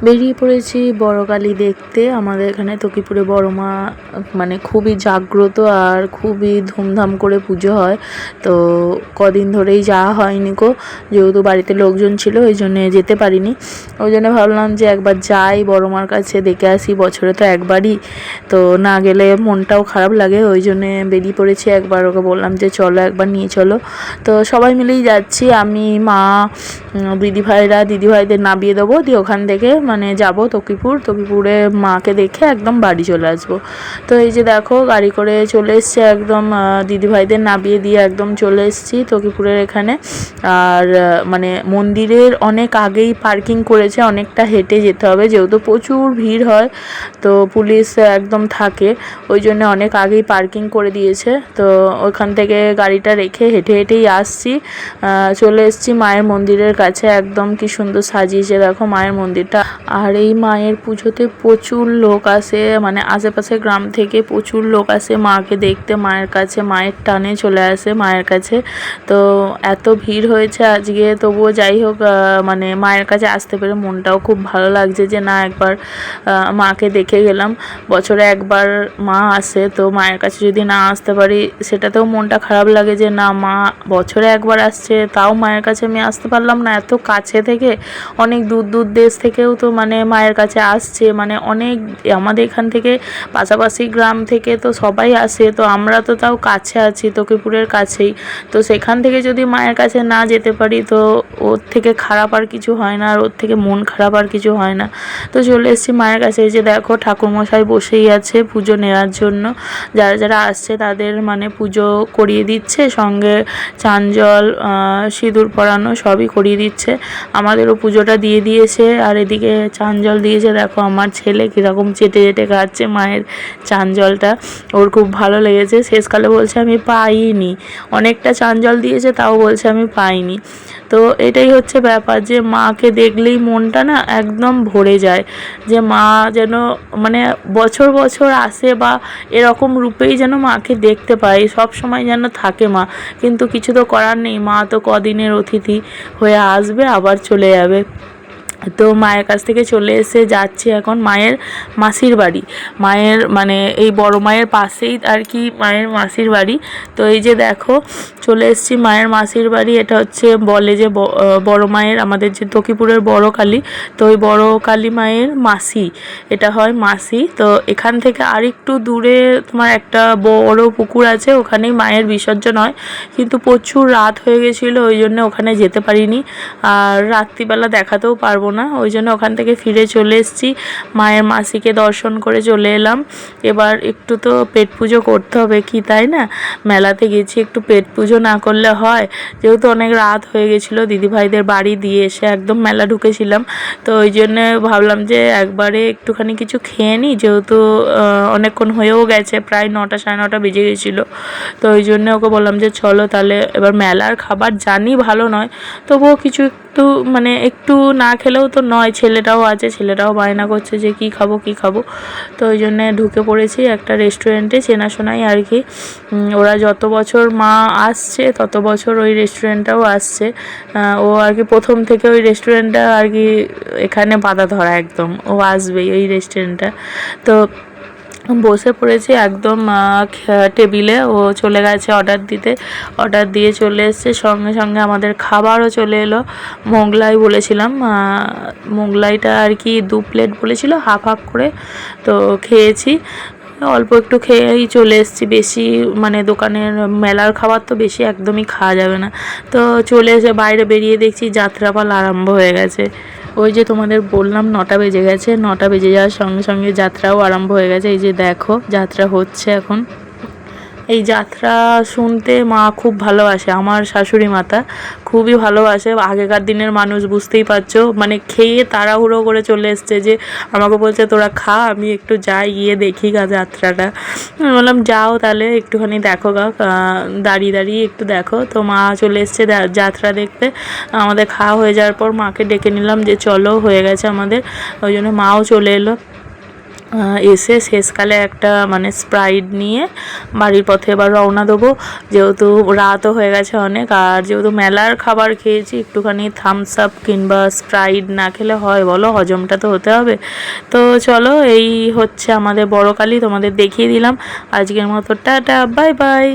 বেরিয়ে পড়েছি বড় কালী দেখতে। আমাদের এখানে তকিপুরে বড় মা মানে খুবই জাগ্রত আর খুবই ধুমধাম করে পুজো হয়। তো কদিন ধরেই যাওয়া হয়নি গো, যেহেতু বাড়িতে লোকজন ছিল ওই জন্যে যেতে পারিনি। ওই জন্য ভাবলাম যে একবার যাই বড় মার কাছে দেখে আসি, বছরে তো একবারই, তো না গেলে মনটাও খারাপ লাগে। ওই জন্যে বেরিয়ে পড়েছি। একবার ওকে বললাম যে চলো একবার নিয়ে চলো, তো সবাই মিলেই যাচ্ছি। আমি, মা, দিদিভাইদের নামিয়ে দেবো, দিয়ে ওখান থেকে মানে যাব তকিপুরে মাকে দেখে একদম বাড়ি চলে আসবো। তো এই যে দেখো গাড়ি করে চলে এসছে, একদম দিদিভাইদের নামিয়ে দিয়ে একদম চলে এসেছি তকিপুরের এখানে। আর মানে মন্দিরের অনেক আগেই পার্কিং করেছে, অনেকটা হেঁটে যেতে হবে, যেহেতু প্রচুর ভিড় হয় তো পুলিশ একদম থাকে, ওই জন্য অনেক আগেই পার্কিং করে দিয়েছে। তো ওখান থেকে গাড়িটা রেখে হেঁটে হেঁটেই আসছি। চলে এসেছি মায়ের মন্দিরের কাছে। একদম কি সুন্দর সাজিয়েছে দেখো মায়ের মন্দিরটা। আর এই মায়ের পুজোতে প্রচুর লোক আসে, মানে আশেপাশে গ্রাম থেকে প্রচুর লোক আসে মাকে দেখতে, মায়ের কাছে, মায়ের টানে চলে আসে মায়ের কাছে। তো এত ভিড় হয়েছে আজকে, তবুও যাই হোক মানে মায়ের কাছে আসতে পেরে মনটাও খুব ভালো লাগছে যে না একবার মাকে দেখে গেলাম। বছরে একবার মা আসে, তো মায়ের কাছে যদি না আসতে পারি সেটাতেও মনটা খারাপ লাগে যে না মা বছরে একবার আসছে, তাও মায়ের কাছে আমি আসতে পারলাম না। এত কাছে থেকে, অনেক দূর দূর দেশ থেকেও তো মানে মায়ের কাছে আসছে, মানে অনেক আমাদের এখান থেকে পাশাপাশি গ্রাম থেকে তো সবাই আসে, তো আমরা তো তাও কাছে আছি তকিপুরের কাছেই। তো সেখান থেকে যদি মায়ের কাছে না যেতে পারি তো ওর থেকে খারাপ আর কিছু হয় না, আর ওর থেকে মন খারাপ আর কিছু হয় না। তো চলে এসেছি মায়ের কাছে। এই যে দেখো ঠাকুরমশাই বসেই আছে পুজো নেওয়ার জন্য, যারা যারা আসছে তাদের মানে পুজো করিয়ে দিচ্ছে, সঙ্গে চান জল সিঁদুর পরানো সবই করিয়ে দিচ্ছে। আমাদেরও পুজোটা দিয়ে দিয়েছে, আর এদিকে চান জল দিয়েছে। দেখো আমার ছেলে কীরকম চেটে চেটে খাচ্ছে মায়ের চান জলটা, ওর খুব ভালো লেগেছে। শেষকালে বলছে আমি পাইনি, অনেকটা চান জল দিয়েছে তাও বলছে আমি পাইনি। তো এটাই হচ্ছে ব্যাপার, যে মাকে দেখলেই মনটা না একদম ভরে যায়, যে মা যেন মানে বছর বছর আসে, বা এরকম রূপেই যেন মাকে দেখতে পাই, সব সময় যেন থাকে মা। কিন্তু কিছু তো করার নেই, মা তো কদিনের অতিথি হয়ে আসবে আবার চলে যাবে। তো মায়ের কাছ থেকে চলে এসে যাচ্ছি এখন মায়ের মাসির বাড়ি। মায়ের মানে এই বড় মায়ের পাশেই আর কি মায়ের মাসির বাড়ি। তো এই যে দেখো চলে এসেছি মায়ের মাসির বাড়ি। এটা হচ্ছে বলে যে বড় মায়ের, আমাদের যে তকিপুরের বড় কালী, তো ওই বড় কালী মায়ের মাসি, এটা হয় মাসি। তো এখান থেকে আরেকটু দূরে তোমার একটা বড় পুকুর আছে, ওখানেই মায়ের বিসর্জন হয়, কিন্তু প্রচুর রাত হয়ে গেছিলো ওই জন্য ওখানে যেতে পারিনি, আর রাত্রিবেলা দেখাতেও পারবো না, ওই জন্য ওখান থেকে ফিরে চলে এসেছি। মায়ের মাসিকে দর্শন করে চলে এলাম। এবার একটু তো পেট পুজো করতে হবে কি, তাই না? মেলাতে গেছি, একটু পেট পুজো না করলে হয়? যেহেতু অনেক রাত হয়ে গেছিলো, দিদিভাইদের বাড়ি দিয়ে এসে একদম মেলা ঢুকেছিলাম, তো ওই জন্যে ভাবলাম যে একবারে একটুখানি কিছু খেয়ে নিই, যেহেতু অনেকক্ষণ হয়েও গেছে, প্রায় 9টা 9:30 বেজে গেছিলো। তো ওই জন্য ওকে বললাম যে চলো তাহলে, এবার মেলার খাবার জানি ভালো নয়, তবুও কিছু একটু মানে একটু না খেলেও তো নয়, ছেলেটাও আছে, ছেলেটাও বায়না করছে যে কী খাবো কী খাবো। তো ওই জন্যে ঢুকে পড়েছি একটা রেস্টুরেন্টে, চেনাশোনাই আর কি। ওরা যত বছর মা আসছে তত বছর ওই রেস্টুরেন্টটাও আসছে। ও আর কি প্রথম থেকে ওই রেস্টুরেন্টটা আর কি এখানে বাঁধা ধরা, একদম ও আসবেই ওই রেস্টুরেন্টটা। তো বসে পড়েছি একদম টেবিলে, ও চলে গেছে অর্ডার দিতে, অর্ডার দিয়ে চলে এসছে, সঙ্গে সঙ্গে আমাদের খাবারও চলে এলো। মোগলাই বলেছিলাম, মোগলাইটা আর কি 2 প্লেট বলেছিল, হাফ হাফ করে, তো খেয়েছি। অল্প একটু খেয়েই চলে এসেছি, বেশি মানে দোকানের মেলার খাবার তো বেশি একদমই খাওয়া যাবে না। তো চলে এসে বাইরে বেরিয়ে দেখছি যাত্রাপালা আরম্ভ হয়ে গেছে। ওই যে তোমাদের বললাম 9টা বেজে গেছে, 9টা বেজে যাওয়ার সঙ্গে সঙ্গে যাত্রাও আরম্ভ হয়ে গেছে। এই যে দেখো যাত্রা হচ্ছে এখন। এই যাত্রা শুনতে মা খুব ভালোবাসে, আমার শাশুড়ি মাতা খুবই ভালোবাসে। আগেকার দিনের মানুষ, বুঝতেই পারছো, মানে খেয়ে তাড়াহুড়ো করে চলে এসছে, যে আমাকে বলছে তোরা খা, আমি একটু যাই গিয়ে দেখি গা যাত্রাটা। আমি বললাম যাও তাহলে একটুখানি দেখো গা, দাঁড়িয়ে দাঁড়িয়ে একটু দেখো। তো মা চলে এসছে যাত্রা দেখতে। আমাদের খাওয়া হয়ে যাওয়ার পর মাকে ডেকে নিলাম যে চলো, হয়ে গেছে আমাদের, ওই জন্য মাও চলে এলো। এসে শেষকালে একটা মানে স্প্রাইট নিয়ে বাড়ির পথে এবার রওনা দেবো, যেহেতু রাতও হয়ে গেছে অনেক। আর যেহেতু মেলার খাবার খেয়েছি, একটুখানি থামস আপ কিংবা স্প্রাইট না খেলে হয় বলো, হজমটা তো হতে হবে। তো চলো, এই হচ্ছে আমাদের বড় কালী, তোমাদের দেখিয়ে দিলাম। আজকের মতো টাটা, বাই বাই।